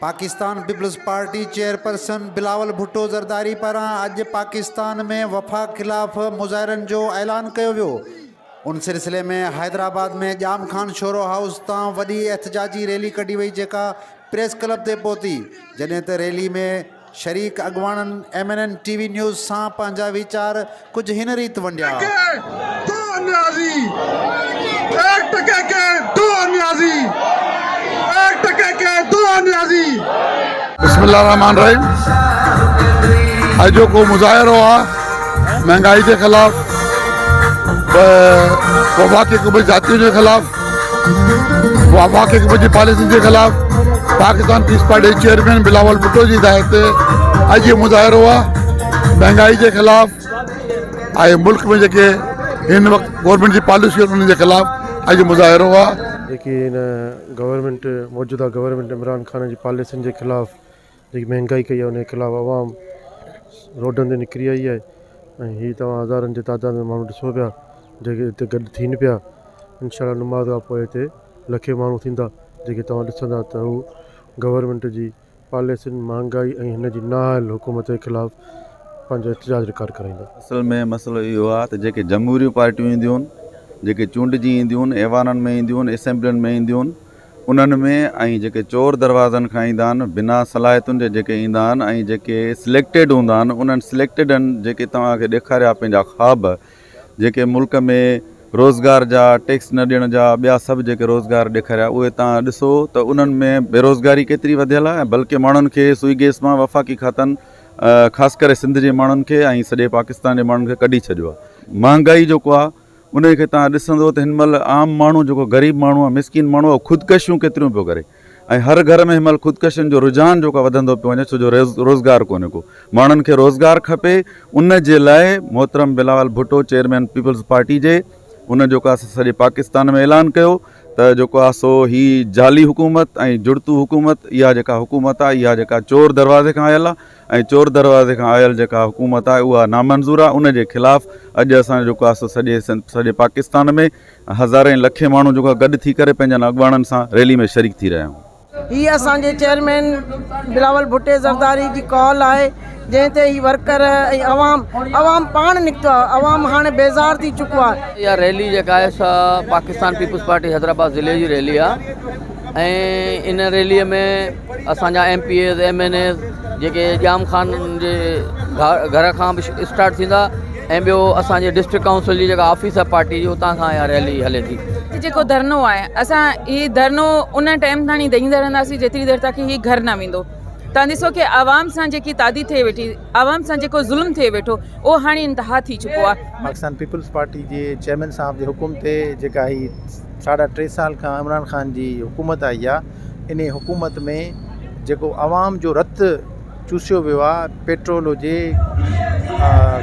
Pakistan peoples Party chairperson Bilawal Bhutto Zardari पारां अज पाकिस्तान में वफ़ाक़ खिलाफ़ मुज़ाहिरनि जो ऐलान किया वियो। उन सिलसिले में हैदराबाद में जाम खान शोरो हाउस तां वॾी एहतजाजी रैली कढी वई जेका प्रेस क्लब ते पहुती, जॾहिं त रैली में शरीक अॻवाननि MNN TV न्यूज़ सां पंहिंजा वीचार कुछ हिन रीत वंडिया। बिस्मिल्लाहिर्रहमानिर्रहीम। आज जो को मुजाहिरो आहे महंगाई के खिलाफ, वफाक़ी हुकूमत जातियों के खिलाफ, वफाक़ी हुकूमत की पॉलिसी के खिलाफ पाकिस्तान पीस पार्टी चेयरमैन बिलावल भुट्टो की हिदायत ते आज ये मुजाहिरो आहे महंगाई के खिलाफ। आए मुल्क में जेके इन वक्त गवर्नमेंट की पॉलिसी उनके खिलाफ आज मुजाहिरो आहे। लेकिन गवर्नमेंट मौजूदा गवर्नमेंट इमरान खान की पॉलिसियुनि के खिलाफ जी महंगाई कई है उन खिलाफ आवाम रोडन ते निकरी आई है। ही तव्हां हज़ारनि की तादाद में माण्हू ॾिसो पिया जेके हिते गॾु थियनि पिया। इंशाअल्लाह नमाज़ खां पोइ हिते लखे माण्हू थींदा जेके तव्हां ॾिसंदा त हू गवर्नमेंट जी पॉलिसियुनि महंगाई ऐं हिन जी नाअहल हुकूमत के खिलाफ पंहिंजो एहतजाज रिकॉर्ड कराईंदा। असल में मसलो इहो आहे त जेके जमहूरी पार्टियूं ईंदियूं आहिनि, जेके चूंडजी ईंदियूं आहिनि, ऐवाननि में ईंदियूं आहिनि, असेंबलियुनि में ईंदियूं आहिनि, उन्हनि में ऐं जेके चोर दरवाज़नि खां ईंदा आहिनि बिना सलाहियतुनि जे जेके ईंदा आहिनि ऐं जेके सिलेक्टेड हूंदा आहिनि, उन्हनि सिलेक्टेडनि जेके तव्हांखे ॾेखारिया पंहिंजा ख्वाब, जेके मुल्क में रोज़गार जा टैक्स न ॾियण जा ॿिया सभु जेके रोज़गार ॾेखारिया उहे तव्हां ॾिसो त उन्हनि में बेरोज़गारी केतिरी वधियल आहे। बल्कि माण्हुनि खे सुई गैस मां वफ़ाक़ी खातनि ख़ासि करे सिंध जे माण्हुनि खे ऐं सॼे पाकिस्तान जे माण्हुनि खे कढी छॾियो आहे। महांगाई जेको आहे उनखे तव्हां ॾिसंदो त हिन महिल आम माण्हू जेको ग़रीब माण्हू आहे, मिसकिन माण्हू आहे, ख़ुदकशियूं केतिरियूं पियो करे ऐं हर घर में हिन महिल ख़ुदकशियुनि जो रुझान जेको वधंदो पियो वञे, छो जो रोज़गार कोन्हे को। माण्हुनि खे रोज़गार खपे, उन जे लाइ मोहतरम Bilawal Bhutto chairman Peoples Party जे उन जेको आहे सॼे पाकिस्तान में ऐलान कयो त जेको आहे सो ही जाली हुकूमत ऐं जुड़तू हुकूमत, इहा जेका हुकूमत आहे इहा जेका चोर दरवाज़े खां आयल आहे ऐं चोर दरवाज़े खां आयल जेका हुकूमत आहे उहा नामंज़ूर आहे। उन जे ख़िलाफ़ अॼु असां जेको आहे सो सॼे पाकिस्तान में हज़ारे लखे माण्हू जेको गॾु थी करे पंहिंजनि अॻवाननि सां रैली में शरीक थी रहिया आहियूं। ही असांजे चेयरमैन बिलावल भुट्टे ज़रदारी जी कॉल आहे जंहिं ते ही वर्कर ऐं अवाम पाण निकितो आहे। अवाम हाणे बेज़ार थी चुको आहे। इहा रैली जेका आहे सा पाकिस्तान पीपल्स पार्टी हैदराबाद ज़िले जी रैली आहे ऐं इन रैलीअ में असांजा MPAs MNAs जेके जाम खान जे घर खां बि स्टार्ट थींदा ऐं ॿियो असांजे डिस्ट्रिक्ट काउंसिल जी जेका ऑफिस आहे पार्टी जी उतां खां इहा रैली हले थी। जेको धरनो आहे असां ही धरनो उन टाइम ताणी ॾेईंदा रहंदासीं जेतिरी देरि तक ही घर न वेंदो। तव्हां ॾिसो कि आवाम सां जेकी तादी थिए वेठी, आवाम सां जेको ज़ुल्म थिए वेठो उहो हाणे इंतहा थी चुको आहे। पाकिस्तान पीपल्स पार्टी जे चेयरमैन साहब जे हुकुम ते जेका ही 3.5 साल खां इमरान खान जी हुकूमत आई आहे, इन हुकूमत में जेको आवाम जो रत चूसियो वियो आहे, पेट्रोल हुजे,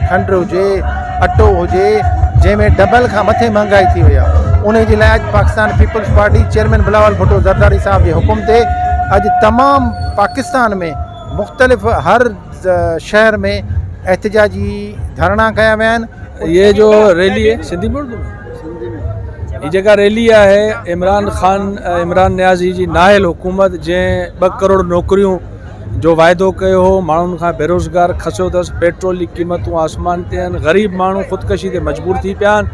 खंड हुजे, अटो हुजे, जंहिंमें डबल खां मथे महंगाई थी वई आहे, उन जे लाइ अॼु Pakistan peoples Party chairman Bilawal Bhutto Zardari साहब जे हुकुम ते अॼु तमामु पाकिस्तान में मुख़्तलिफ़ हर शहर में एहतजाजी धरना कया विया आहिनि। ये जो रैली है सिंधी बोल दो, ये जगह रैली है इमरान न्याज़ी जी नाअहल हुकूमत जंहिं 2 करोड़ नौकरियों जो वाइदो कयो हो, माण्हुनि खां बेरोज़गार खसियो अथसि, पेट्रोल जी क़ीमतूं आसमान ते आहिनि, ग़रीब माण्हू ख़ुदकशी ते मजबूर थी पिया आहिनि।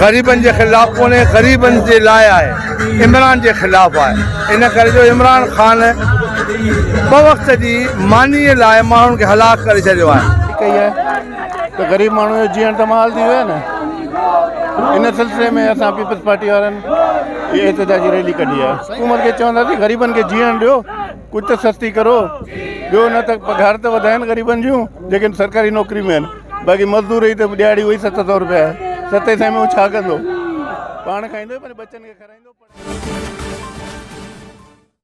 ग़रीबनि जे ख़िलाफ़ कोन्हे, ग़रीबनि जे लाइ आहे, इमरान जे ख़िलाफ़ आहे। इन करे जो इमरान खान 2 वक़्त जी मानीअ लाइ माण्हुनि खे हलाक करे छॾियो आहे। कई आहे त ग़रीब माण्हू जो जीअण तमाल थी वियो आहे न। इन सिलसिले में असां पीपल्स पार्टी वारनि ये एहतजाजी रैली कढी आहे। हुकूमत खे चवंदासीं ग़रीबनि खे जीअण ॾियो, कुछ तो सस्ती करो, ॿियो न त पघार त वधाइनि ग़रीबनि जूं जेके सरकारी नौकरी में आहिनि, बाक़ी मज़दूर ई त ॾियाड़ी उही 700 रुपया आहे। 700 में हू छा कंदो, पाण खाईंदो पंहिंजे बच्चनि खे खाराईंदो।